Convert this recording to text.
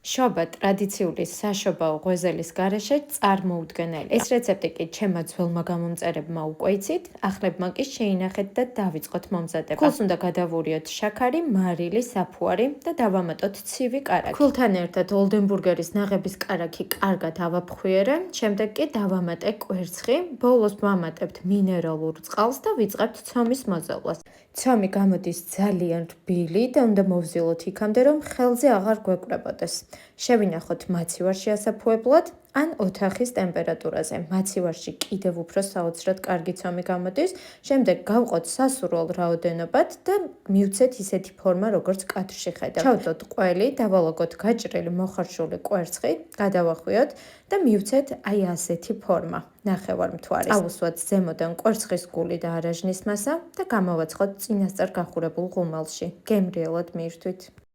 შობა ტრადიციული საშობაო ღვეზელის გარეშე წარმოუდგენელია. ეს რეცეპტი კი ჩემმა ძველმა გამომწერებმა უკვე იცით, ახლებმა კი შეინახეთ და დავიწყოთ მომზადება. ქულს უნდა გადავურიოთ შაქარი, მარილი, საფუარი და დავამატოთ ცივი კარაქი. ქულთან ერთად ოლდენბურგერის ნაღების კარაქი კარგად ავაფხვიერე, შემდეგ კი დავამატე კვერცხი, ბოლოს ვამატებთ მინერალურ წყალს და ვიწყებთ ცომის მოზოლას. ცომი გამოდის ძალიან რბილი და უნდა მოვზილოთ იქამდე, რომ ხელზე აღარ გვეკვრებოდეს. შევინახოთ მაცივარში ასაფუებლად ან ოთახის ტემპერატურაზე. მაცივარში კიდევ უფრო საოცრად კარგი ცომი გამოდის, შემდეგ გავყოთ სასურველ რაოდენობად და მივცეთ ისეთი ფორმა, როგორც კადრში ხედავთ. ჩავდოთ ყველი, დავალაგოთ გაჭრილი მოხარშული კვერცხი, გადავახვიოთ და მივცეთ აი ასეთი ფორმა. ნახევარმთვარის. ავუსვათ ზემოდან კვერცხის გული და არაჟნის მასა და გამოვაცხოთ წინასწარ გახურებულ ღუმელში. გემრიელად მივთვით.